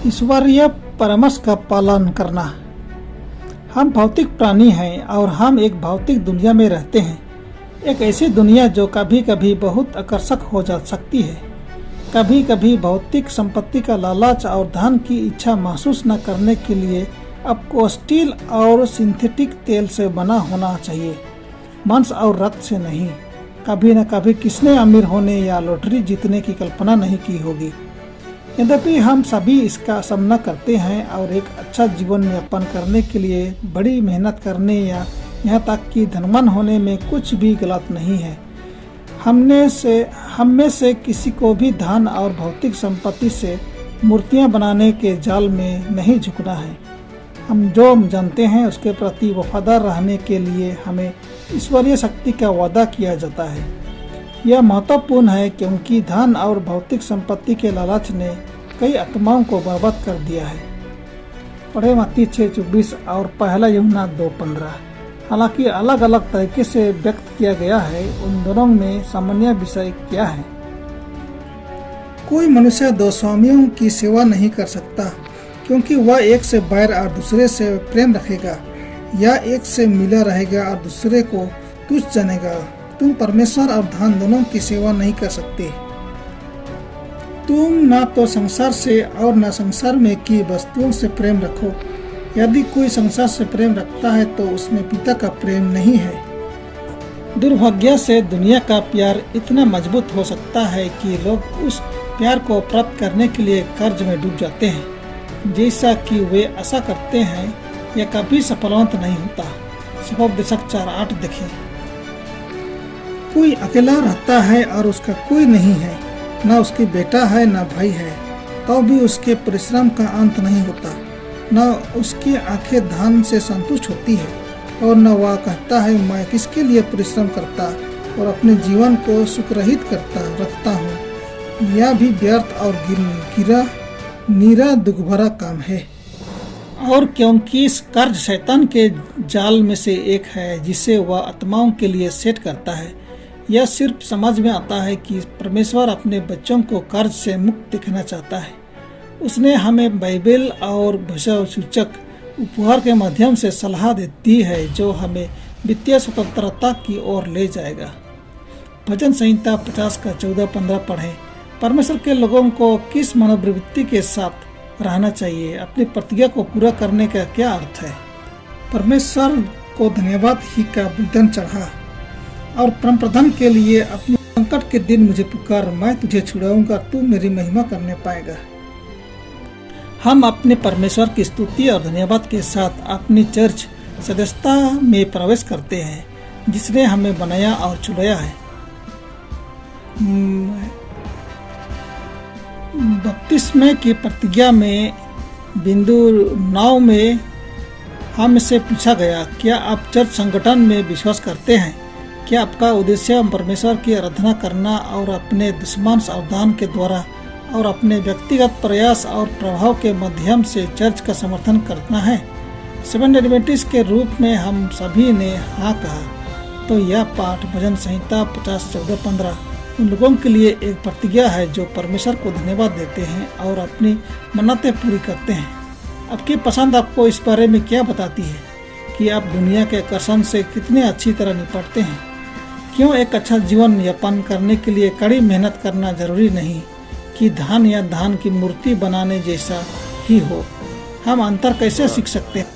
ईश्वरीय परामर्श का पालन करना। हम भौतिक प्राणी हैं और हम एक भौतिक दुनिया में रहते हैं। एक ऐसी दुनिया जो कभी कभी बहुत आकर्षक हो जा सकती है। कभी कभी भौतिक संपत्ति का लालच और धन की इच्छा महसूस न करने के लिए आपको स्टील और सिंथेटिक तेल से बना होना चाहिए, मांस और रक्त से नहीं। कभी न कभी किसने अमीर होने या लॉटरी जीतने की कल्पना नहीं की होगी। यद्यपि हम सभी इसका सामना करते हैं और एक अच्छा जीवन यापन करने के लिए बड़ी मेहनत करने या यहाँ तक कि धनवान होने में कुछ भी गलत नहीं है। हम में से किसी को भी धन और भौतिक संपत्ति से मूर्तियाँ बनाने के जाल में नहीं झुकना है। हम जो जानते हैं उसके प्रति वफादार रहने के लिए हमें ईश्वरीय शक्ति का वादा किया जाता है। यह महत्वपूर्ण है क्योंकि धन और भौतिक संपत्ति के लालच ने कई आत्माओं को बर्बाद कर दिया है। पढ़े मत्ती 6:24 और पहला यूहन्ना 2:15। हालांकि अलग अलग तरीके से व्यक्त किया गया है, उन दोनों में सामान्य विषय क्या है? कोई मनुष्य दो स्वामियों की सेवा नहीं कर सकता, क्योंकि वह एक से बैर और दूसरे से प्रेम रखेगा, या एक से मिला रहेगा और दूसरे को तुच्छ जानेगा। तुम परमेश्वर और धन दोनों की सेवा नहीं कर सकते। तुम न तो संसार से और न संसार में की वस्तुओं से प्रेम रखो। यदि कोई संसार से प्रेम रखता है तो उसमें पिता का प्रेम नहीं है। दुर्भाग्य से दुनिया का प्यार इतना मजबूत हो सकता है कि लोग उस प्यार को प्राप्त करने के लिए कर्ज में डूब जाते हैं। जैसा कि वे आशा करते हैं, यह कभी सफलवंत नहीं होता। सुपदेशक 4:8 देखें। कोई अकेला रहता है और उसका कोई नहीं है, न उसकी बेटा है न भाई है, तो भी उसके परिश्रम का अंत नहीं होता। न उसकी आंखें धन से संतुष्ट होती है और न वह कहता है मैं किसके लिए परिश्रम करता और अपने जीवन को सुखरहित रखता हूँ। यह भी व्यर्थ और नीरा दुख भरा काम है। और क्योंकि इस कर्ज शैतान के जाल में से एक है जिसे वह आत्माओं के लिए सेट करता है, यह सिर्फ समझ में आता है कि परमेश्वर अपने बच्चों को कर्ज से मुक्त दिखना चाहता है। उसने हमें बाइबल और भविष्यसूचक उपहार के माध्यम से सलाह दी है जो हमें वित्तीय स्वतंत्रता की ओर ले जाएगा। भजन संहिता 50 का 14-15 पढ़ें। परमेश्वर के लोगों को किस मनोवृत्ति के साथ रहना चाहिए? अपनी प्रतिज्ञा को पूरा करने का क्या अर्थ है? परमेश्वर को धन्यवाद ही का बलिदान चढ़ा और परम प्रधान के लिए अपने संकट के दिन मुझे पुकार, मैं तुझे छुड़ाऊंगा, तू मेरी महिमा करने पाएगा। हम अपने परमेश्वर की स्तुति और धन्यवाद के साथ अपनी चर्च सदस्यता में प्रवेश करते हैं, जिसने हमें बनाया और छुड़ाया है। बपतिस्मे की प्रतिज्ञा में बिंदु 9 में हमसे पूछा गया, क्या आप चर्च संगठन में विश्वास करते हैं? क्या आपका उद्देश्य परमेश्वर की आराधना करना और अपने दुश्मन सावधान के द्वारा और अपने व्यक्तिगत प्रयास और प्रभाव के माध्यम से चर्च का समर्थन करना है? सेवेंथ एडवेंटिस्ट के रूप में हम सभी ने हाँ कहा। तो यह पाठ भजन संहिता 50:14-15 उन लोगों के लिए एक प्रतिज्ञा है जो परमेश्वर को धन्यवाद देते हैं और अपनी मन्नतें पूरी करते हैं। आपकी पसंद आपको इस बारे में क्या बताती है कि आप दुनिया के आकर्षण से कितने अच्छी तरह निपटते हैं? क्यों एक अच्छा जीवन यापन करने के लिए कड़ी मेहनत करना जरूरी नहीं कि धन या धन की मूर्ति बनाने जैसा ही हो? हम अंतर कैसे सीख सकते हैं?